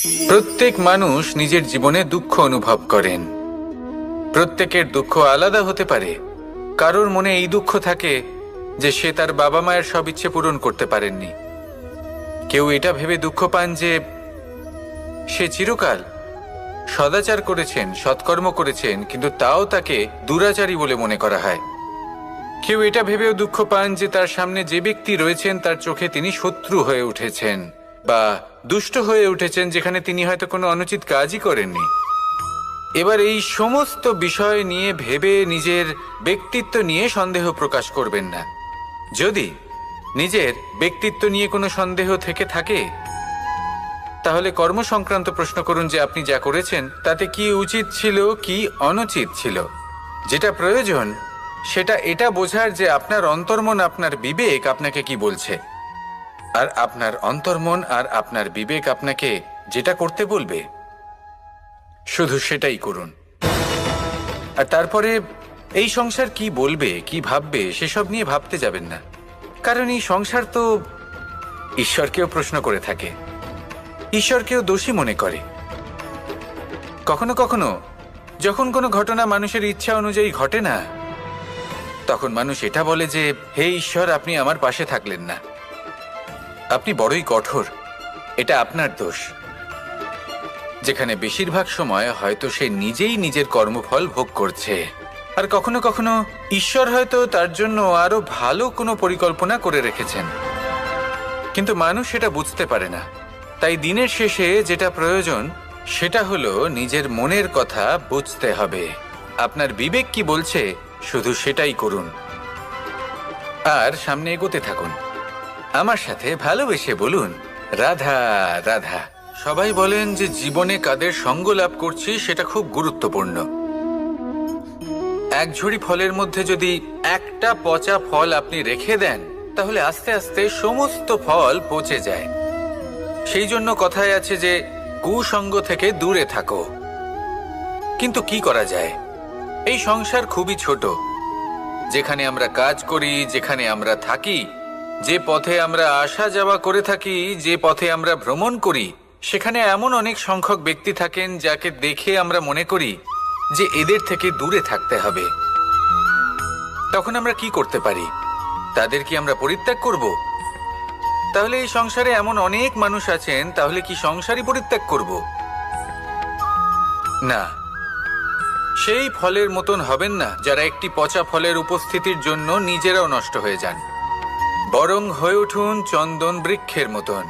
প্রত্যেক মানুষ নিজের জীবনে দুঃখ অনুভব করেন। প্রত্যেকের দুঃখ আলাদা হতে পারে। কারোর মনে এই দুঃখ থাকে যে সে তার বাবা মায়ের সব ইচ্ছে পূরণ করতে পারেননি। কেউ এটা ভেবে দুঃখ পান যে সে চিরকাল সদাচার করেছেন, সৎকর্ম করেছেন, কিন্তু তাও তাকে দুরাচারী বলে মনে করা হয়। কেউ এটা ভেবেও দুঃখ পান যে তার সামনে যে ব্যক্তি রয়েছেন তার চোখে তিনি শত্রু হয়ে উঠেছেন বা দুষ্ট হয়ে উঠেছেন, যেখানে তিনি হয়তো কোনো অনুচিত কাজই করেননি। এবার এই সমস্ত বিষয় নিয়ে ভেবে নিজের ব্যক্তিত্ব নিয়ে সন্দেহ প্রকাশ করবেন না। যদি নিজের ব্যক্তিত্ব নিয়ে কোনো সন্দেহ থেকে থাকে, তাহলে কর্ম সংক্রান্ত প্রশ্ন করুন যে আপনি যা করেছেন তাতে কি উচিত ছিল, কি অনুচিত ছিল। যেটা প্রয়োজন সেটা এটা বোঝার যে আপনার অন্তর্মন, আপনার বিবেক আপনাকে কি বলছে, আর আপনার অন্তর্মন আর আপনার বিবেক আপনাকে যেটা করতে বলবে শুধু সেটাই করুন। আর তারপরে এই সংসার কি বলবে, কি ভাববে সেসব নিয়ে ভাবতে যাবেন না। কারণ এই সংসার তো ঈশ্বরকেও প্রশ্ন করে থাকে, ঈশ্বরকেও দোষী মনে করে। কখনো কখনো যখন কোনো ঘটনা মানুষের ইচ্ছা অনুযায়ী ঘটে না, তখন মানুষ এটা বলে যে হে ঈশ্বর, আপনি আমার পাশে থাকলেন না, আপনি বড়ই কঠোর, এটা আপনার দোষ। যেখানে বেশিরভাগ সময় হয়তো সে নিজেই নিজের কর্মফল ভোগ করছে। আর কখনো কখনো ঈশ্বর হয়তো তার জন্য আরো ভালো কোনো পরিকল্পনা করে রেখেছেন, কিন্তু মানুষ সেটা বুঝতে পারে না। তাই দিনের শেষে যেটা প্রয়োজন সেটা হলো নিজের মনের কথা বুঝতে হবে। আপনার বিবেক কি বলছে শুধু সেটাই করুন আর সামনে এগোতে থাকুন। আমার সাথে ভালোবেসে বলুন রাধা রাধা। সবাই বলেন যে জীবনে কাদের সঙ্গ লাভ করছি সেটা খুব গুরুত্বপূর্ণ। এক ঝুড়ি ফলের মধ্যে যদি একটা পচা ফল আপনি রেখে দেন, তাহলে আস্তে আস্তে সমস্ত ফল পচে যায়। সেই জন্য কথায় আছে যে কুসঙ্গ থেকে দূরে থাকো। কিন্তু কি করা যায়? এই সংসার খুবই ছোট। যেখানে আমরা কাজ করি, যেখানে আমরা থাকি, যে পথে আমরা আসা যাওয়া করে থাকি, যে পথে আমরা ভ্রমণ করি, সেখানে এমন অনেক সংখ্যক ব্যক্তি থাকেন যাকে দেখে আমরা মনে করি যে এদের থেকে দূরে থাকতে হবে। তখন আমরা কি করতে পারি? তাদের কি আমরা পরিত্যাগ করব? তাহলে এই সংসারে এমন অনেক মানুষ আছেন, তাহলে কি সংসারই পরিত্যাগ করব? না, সেই ফলের মতন হবেন না যারা একটি পচা ফলের উপস্থিতির জন্য নিজেরাও নষ্ট হয়ে যান। বরং হয়ে উঠুন চন্দন বৃক্ষের মতন,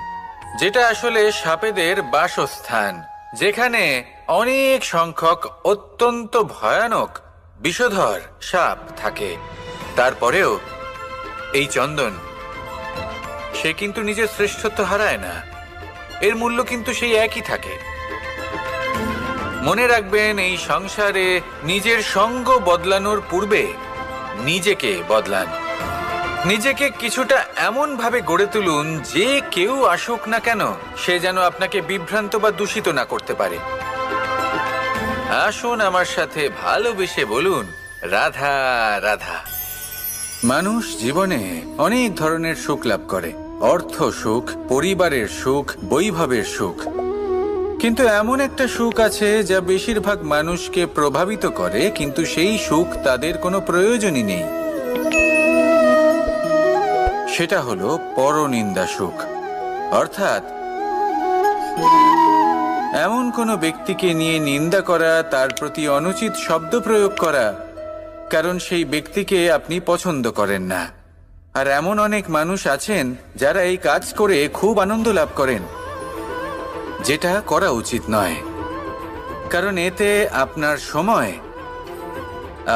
যেটা আসলে সাপেদের বাসস্থান, যেখানে অনেক সংখ্যক অত্যন্ত ভয়ানক বিষধর সাপ থাকে। তারপরেও এই চন্দন, সে কিন্তু নিজের শ্রেষ্ঠত্ব হারায় না, এর মূল্য কিন্তু সেই একই থাকে। মনে রাখবেন, এই সংসারে নিজের সঙ্গ বদলানোর পূর্বে নিজেকে বদলান। নিজেকে কিছুটা এমন ভাবে গড়ে তুলুন যে কেউ আসুক না কেন সে যেন আপনাকে বিভ্রান্ত বা দূষিত না করতে পারে। আসুন আমার সাথে ভালোবেসে বলুন রাধা রাধা। মানুষ জীবনে অনেক ধরনের সুখ লাভ করে, অর্থ সুখ, পরিবারের সুখ, বৈভবের সুখ। কিন্তু এমন একটা সুখ আছে যা বেশিরভাগ মানুষকে প্রভাবিত করে, কিন্তু সেই সুখ তাদের কোনো প্রয়োজনই নেই। সেটা হলো পরনিন্দা সুখ। অর্থাৎ এমন কোনো ব্যক্তিকে নিয়ে নিন্দা করা, তার প্রতি অনুচিত শব্দ প্রয়োগ করা, কারণ সেই ব্যক্তিকে আপনি পছন্দ করেন না। আর এমন অনেক মানুষ আছেন যারা এই কাজ করে খুব আনন্দ লাভ করেন, যেটা করা উচিত নয়। কারণ এতে আপনার সময়,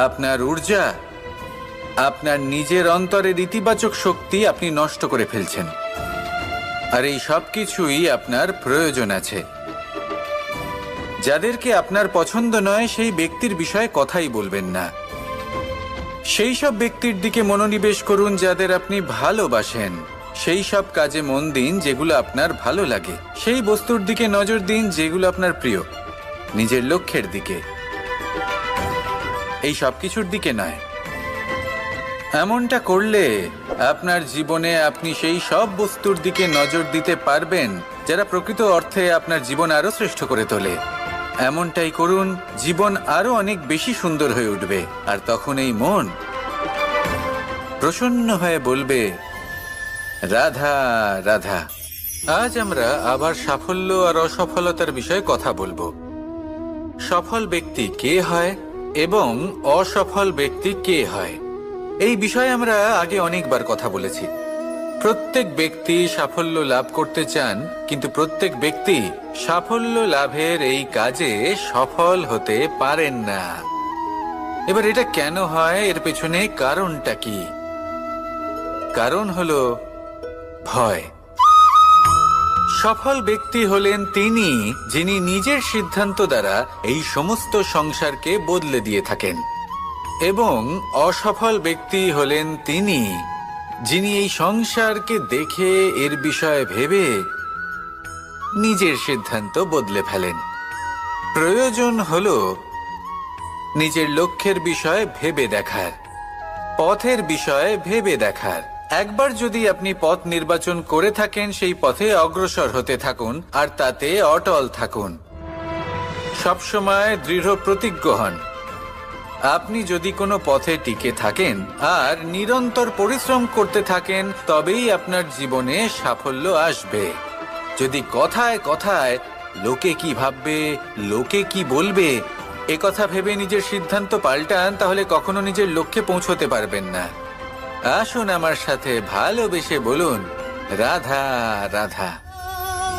আপনার ঊর্জা, আপনার নিজের অন্তরের ইতিবাচক শক্তি আপনি নষ্ট করে ফেলছেন। আর এই সব কিছুই আপনার প্রয়োজন আছে। যাদেরকে আপনার পছন্দ নয় সেই ব্যক্তির বিষয়ে কথাই বলবেন না। সেই সব ব্যক্তির দিকে মনোনিবেশ করুন যাদের আপনি ভালোবাসেন। সেই সব কাজে মন দিন যেগুলো আপনার ভালো লাগে। সেই বস্তুর দিকে নজর দিন যেগুলো আপনার প্রিয়, নিজের লক্ষ্যের দিকে, এই সব কিছুর দিকে নয়। এমনটা করলে আপনার জীবনে আপনি সেই সব বস্তুর দিকে নজর দিতে পারবেন যারা প্রকৃত অর্থে আপনার জীবন আরো শ্রেষ্ঠ করে তোলে। এমনটাই করুন, জীবন আরো অনেক বেশি সুন্দর হয়ে উঠবে। আর তখন এই মন প্রসন্ন হয়ে বলবে, রাধা রাধা। আজ আমরা আবার সাফল্য আর অসফলতার বিষয়ে কথা বলবো। সফল ব্যক্তি কে হয় এবং অসফল ব্যক্তি কে হয়, এই বিষয়ে আমরা আগে অনেকবার কথা বলেছি। প্রত্যেক ব্যক্তি সাফল্য লাভ করতে চান, কিন্তু প্রত্যেক ব্যক্তি সাফল্য লাভের এই কাজে সফল হতে পারেন না। এবার এটা কেন হয়, এর পেছনে কারণটা কি? কারণ হলো ভয়। সফল ব্যক্তি হলেন তিনি যিনি নিজের সিদ্ধান্ত দ্বারা এই সমস্ত সংসারকে বদলে দিয়ে থাকেন, এবং অসফল ব্যক্তি হলেন তিনি যিনি এই সংসারকে দেখে এর বিষয়ে ভেবে নিজের সিদ্ধান্ত বদলে ফেলেন। প্রয়োজন হলো নিজের লক্ষ্যের বিষয়ে ভেবে দেখার, পথের বিষয়ে ভেবে দেখার। একবার যদি আপনি পথ নির্বাচন করে থাকেন, সেই পথে অগ্রসর হতে থাকুন আর তাতে অটল থাকুন। সবসময় দৃঢ় প্রতিজ্ঞ হন। আপনি যদি কোনো পথে টিকে থাকেন আর নিরন্তর পরিশ্রম করতে থাকেন, তবেই আপনার জীবনে সাফল্য আসবে। যদি কথায় কথায় লোকে কি ভাববে, লোকে কি বলবে, একথা ভেবে নিজের সিদ্ধান্ত পাল্টান, তাহলে কখনো নিজের লক্ষ্যে পৌঁছতে পারবেন না। আসুন আমার সাথে ভালোবেসে বলুন, রাধা রাধা।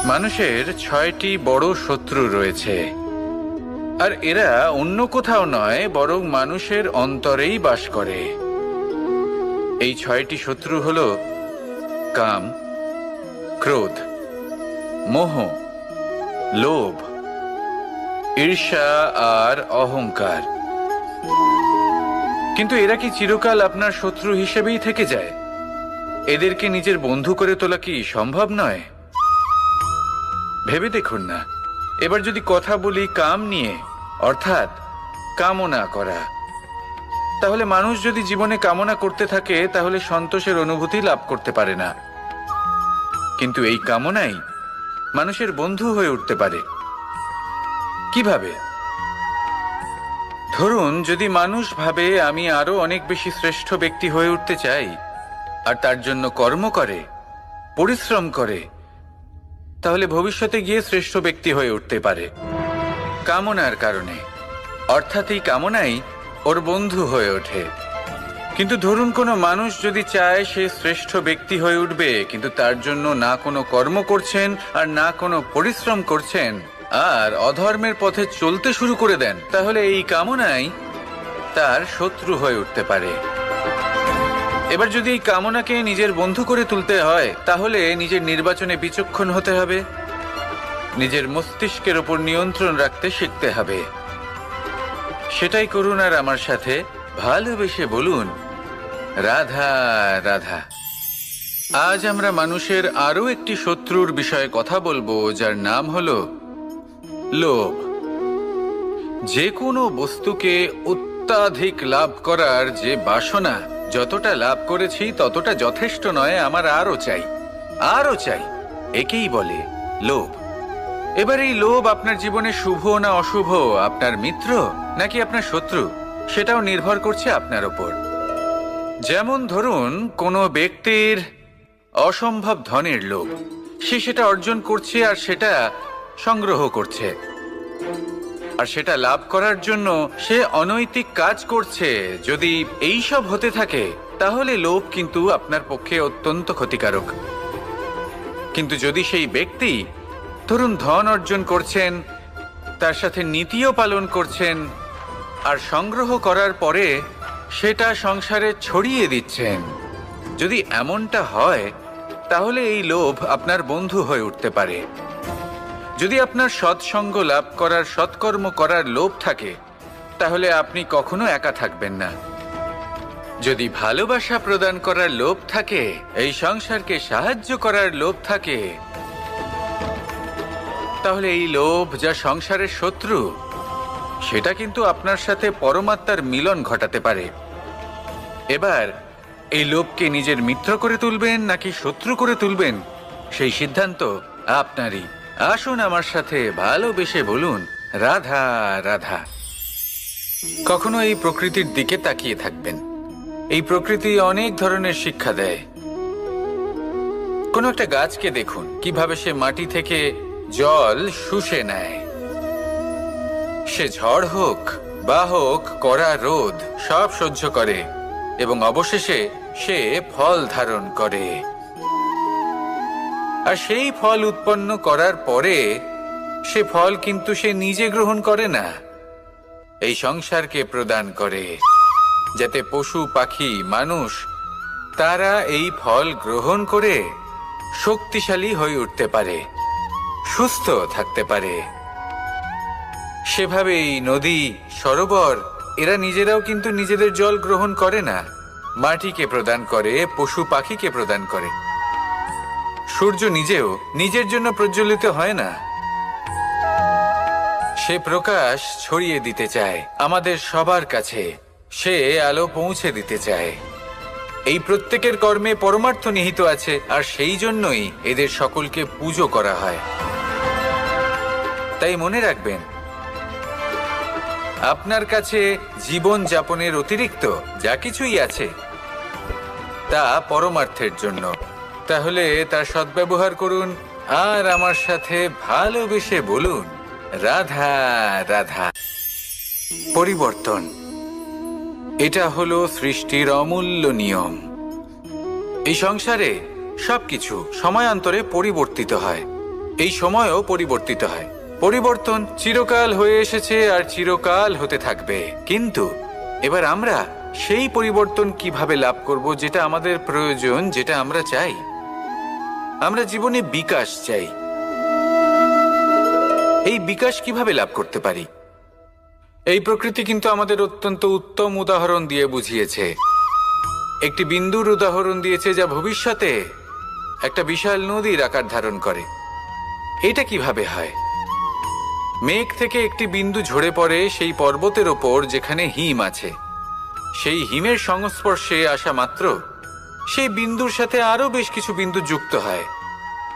মানুষের 6টি বড় শত্রু রয়েছে, আর এরা অন্য কোথাও নয়, বরং মানুষের অন্তরেই বাস করে। এই 6টি শত্রু হল কাম, ক্রোধ, মোহ, লোভ, ঈর্ষা আর অহংকার। কিন্তু এরা কি চিরকাল আপনার শত্রু হিসেবেই থেকে যায়? এদেরকে নিজের বন্ধু করে তোলা কি সম্ভব নয়? ভেবে দেখুন না। এবার যদি কথা বলি কাম নিয়ে, অর্থাৎ কামনা করা, তাহলে মানুষ যদি জীবনে কামনা করতে থাকে তাহলে সন্তোষের অনুভূতি লাভ করতে পারে না। কিন্তু এই কামনাই মানুষের বন্ধু হয়ে উঠতে পারে। কিভাবে? ধরুন, যদি মানুষ ভাবে আমি আরো অনেক বেশি শ্রেষ্ঠ ব্যক্তি হয়ে উঠতে চাই, আর তার জন্য কর্ম করে, পরিশ্রম করে, তাহলে ভবিষ্যতে গিয়ে শ্রেষ্ঠ ব্যক্তি হয়ে উঠতে পারে কামনার কারণে। অর্থাৎ এই কামনাই ওর বন্ধু হয়ে ওঠে। কিন্তু ধরুন, কোনো মানুষ যদি চায় সে শ্রেষ্ঠ ব্যক্তি হয়ে উঠবে, কিন্তু তার জন্য না কোনো কর্ম করছেন আর না কোনো পরিশ্রম করছেন, আর অধর্মের পথে চলতে শুরু করে দেন, তাহলে এই কামনাই তার শত্রু হয়ে উঠতে পারে। এবার যদি এই কামনাকে নিজের বন্ধু করে তুলতে হয়, তাহলে নিজের নির্বাচনে বিচক্ষণ হতে হবে, নিজের মস্তিষ্কের ওপর নিয়ন্ত্রণ রাখতে শিখতে হবে। সেটাই করুন আর আমার সাথে ভালোবেসে বলুন, রাধা রাধা। আজ আমরা মানুষের আরো একটি শত্রুর বিষয়ে কথা বলবো, যার নাম হলো লোভ। যে কোনো বস্তুকে অত্যাধিক লাভ করার যে বাসনা, যতটা লাভ করেছি ততটা যথেষ্ট নয়, আমার আরো চাই, আরো চাই, একেই বলে লোভ। এবার এই লোভ আপনার জীবনে শুভ না অশুভ, আপনার মিত্র নাকি আপনার শত্রু, সেটাও নির্ভর করছে আপনার ওপর। যেমন ধরুন, কোনো ব্যক্তির অসম্ভব ধনের লোভ, সে সেটা অর্জন করছে আর সেটা সংগ্রহ করছে, আর সেটা লাভ করার জন্য সে অনৈতিক কাজ করছে। যদি এই সব হতে থাকে, তাহলে লোভ কিন্তু আপনার পক্ষে অত্যন্ত ক্ষতিকারক। কিন্তু যদি সেই ব্যক্তি ধরুন ধন অর্জন করছেন, তার সাথে নীতিও পালন করছেন, আর সংগ্রহ করার পরে সেটা সংসারে ছড়িয়ে দিচ্ছেন, যদি এমনটা হয়, তাহলে এই লোভ আপনার বন্ধু হয়ে উঠতে পারে। যদি আপনার সৎসঙ্গ লাভ করার, সৎকর্ম করার লোভ থাকে, তাহলে আপনি কখনো একা থাকবেন না। যদি ভালোবাসা প্রদান করার লোভ থাকে, এই সংসারকে সাহায্য করার লোভ থাকে, তাহলে এই লোভ যা সংসারের শত্রু, সেটা কিন্তু আপনার সাথে পরমাত্মার মিলন ঘটাতে পারে। এবার এই লোভকে নিজের মিত্র করে তুলবেন নাকি শত্রু করে তুলবেন, সেই সিদ্ধান্ত আপনারই। আসুন আমার সাথে ভালোবেসে বলুন, রাধা রাধা। কখনো এই প্রকৃতির দিকে তাকিয়ে থাকবেন। এই প্রকৃতি অনেক ধরনের শিক্ষা দেয়। কোনো একটা গাছকে দেখুন কিভাবে সে মাটি থেকে জল শুষে নেয়। সে ঝড় হোক বা হোক কড়া রোদ সব সহ্য করে এবং অবশেষে সে ফল ধারণ করে। আর সেই ফল উৎপন্ন করার পরে সে ফল কিন্তু সে নিজে গ্রহণ করে না, এই সংসারকে প্রদান করে, যাতে পশু পাখি মানুষ তারা এই ফল গ্রহণ করে শক্তিশালী হয়ে উঠতে পারে, সুস্থ থাকতে পারে। সেভাবেই নদী, সরোবর এরা নিজেরাও কিন্তু নিজেদের জল গ্রহণ করে না, মাটিকে প্রদান করে, পশু পাখিকে প্রদান করে। সূর্য নিজেও নিজের জন্য প্রজ্বলিত হয় না, সে প্রকাশ ছড়িয়ে দিতে চায় আমাদের সবার কাছে, সে আলো পৌঁছে দিতে চায়। এই প্রত্যেকের কর্মে পরমার্থ নিহিত আছে, আর সেই জন্যই এদের সকলকে পুজো করা হয়। তাই মনে রাখবেন, আপনার কাছে জীবন যাপনের অতিরিক্ত যা কিছুই আছে তা পরমার্থের জন্য। তাহলে তার সদ্ব্যবহার করুন আর আমার সাথে ভালোবেসে বলুন, রাধা রাধা। পরিবর্তন, এটা হলো সৃষ্টির অমূল্য নিয়ম। এই সংসারে সবকিছু সময়ান্তরে পরিবর্তিত হয়, এই সময়ও পরিবর্তিত হয়। পরিবর্তন চিরকাল হয়ে এসেছে আর চিরকাল হতে থাকবে। কিন্তু এবার আমরা সেই পরিবর্তন কিভাবে লাভ করব যেটা আমাদের প্রয়োজন, যেটা আমরা চাই। আমরা জীবনে বিকাশ চাই। এই বিকাশ কিভাবে লাভ করতে পারি? এই প্রকৃতি কিন্তু আমাদের অত্যন্ত উত্তম উদাহরণ দিয়ে বুঝিয়েছে। একটি বিন্দুর উদাহরণ দিয়েছে যা ভবিষ্যতে একটা বিশাল নদীর আকার ধারণ করে। এটা কিভাবে হয়? মেঘ থেকে একটি বিন্দু ঝরে পড়ে সেই পর্বতের ওপর যেখানে হিম আছে। সেই হিমের সংস্পর্শে আসা মাত্র সেই বিন্দুর সাথে আরো বেশ কিছু বিন্দু যুক্ত হয়,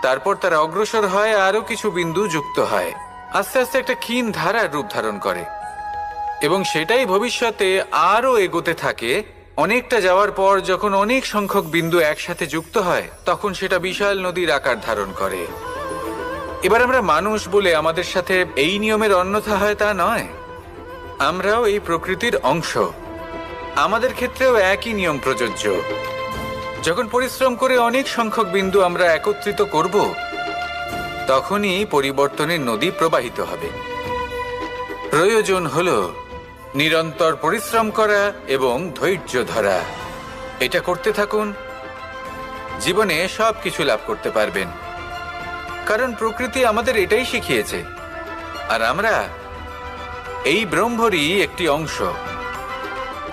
তারপর তারা অগ্রসর হয়, আরো কিছু বিন্দু যুক্ত হয়, আস্তে আস্তে একটা ক্ষীণ ধারার রূপ ধারণ করে এবং সেটাই ভবিষ্যতে আরো এগোতে থাকে। অনেকটা যাওয়ার পর যখন অনেক সংখ্যক বিন্দু একসাথে যুক্ত হয় তখন সেটা বিশাল নদীর আকার ধারণ করে। এবার আমরা মানুষ বলে আমাদের সাথে এই নিয়মের অন্যথা হয় তা নয়। আমরাও এই প্রকৃতির অংশ, আমাদের ক্ষেত্রেও একই নিয়ম প্রযোজ্য। যখন পরিশ্রম করে অনেক সংখ্যক বিন্দু আমরা একত্রিত করব তখনই পরিবর্তনের নদী প্রবাহিত হবে। প্রয়োজন হলো নিরন্তর পরিশ্রম করা এবং ধৈর্য ধরা। এটা করতে থাকুন, জীবনে সব কিছু লাভ করতে পারবেন। কারণ প্রকৃতি আমাদের এটাই শিখিয়েছে, আর আমরা এই ব্রহ্মরই একটি অংশ,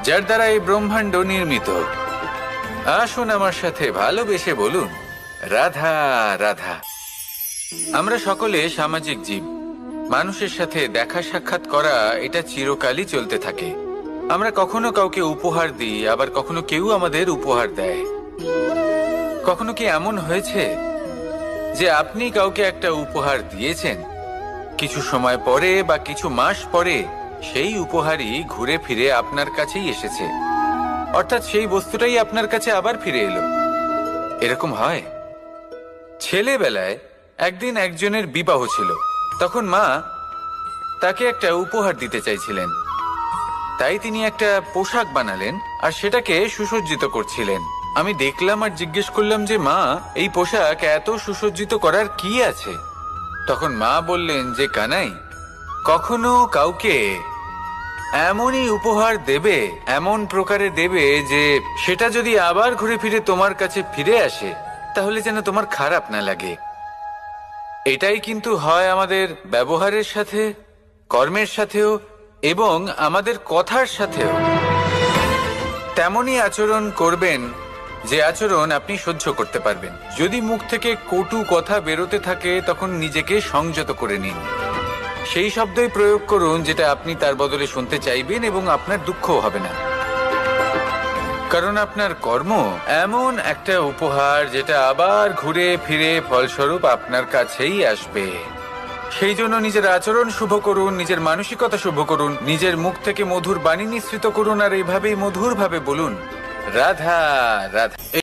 যার দ্বারা এই ব্রহ্মাণ্ড নির্মিত। আসুন আমার সাথে ভালোবেসে বলুন, রাধা রাধা। আমরা সকলে সামাজিক জীব। মানুষের সাথে দেখা সাক্ষাৎ করা এটা চিরকালই চলতে থাকে। আমরা কখনো কাউকে উপহার দিই, আবার কখনো কেউ আমাদের উপহার দেয়। কখনো কি এমন হয়েছে যে আপনি কাউকে একটা উপহার দিয়েছেন, কিছু সময় পরে বা কিছু মাস পরে সেই উপহারই ঘুরে ফিরে আপনার কাছেই এসেছে, অর্থাৎ সেই বস্তুটাই আপনার কাছে আবার ফিরে এলো? এরকম হয়। ছেলেবেলায় একদিন একজনের বিবাহ ছিল, তখন মা তাকে একটা উপহার দিতে চাইছিলেন। তাই তিনি একটা পোশাক বানালেন আর সেটাকে সুসজ্জিত করছিলেন। আমি দেখলাম আর জিজ্ঞেস করলাম যে মা, এই পোশাক এত সুসজ্জিত করার কি আছে? তখন মা বললেন যে কানাই, কখনো কাউকে এমনই উপহার দেবে, এমন প্রকারে দেবে যে সেটা যদি আবার ঘুরে ফিরে তোমার কাছে ফিরে আসে তাহলে যেন তোমার খারাপ না লাগে। এটাই কিন্তু হয় আমাদের ব্যবহারের সাথে, কর্মের সাথেও এবং আমাদের কথার সাথেও। তেমনই আচরণ করবেন যে আচরণ আপনি সহ্য করতে পারবেন। যদি মুখ থেকে কটু কথা বেরোতে থাকে তখন নিজেকে সংযত করে নিন। সেই শব্দই প্রয়োগ করুন যেটা আপনি তার বদলে শুনতে চাইবেন এবং আপনার দুঃখও হবে না। কারণ আপনার কর্ম এমন একটা উপহার যেটা আবার ঘুরে ফিরে ফলস্বরূপ আপনার কাছেই আসবে। সেই জন্য নিজের আচরণ শুভ করুন, নিজের মানসিকতা শুভ করুন, নিজের মুখ থেকে মধুর বাণী নিঃসৃত করুন, আর এইভাবেই মধুরভাবে বলুন, রাধা রাধা।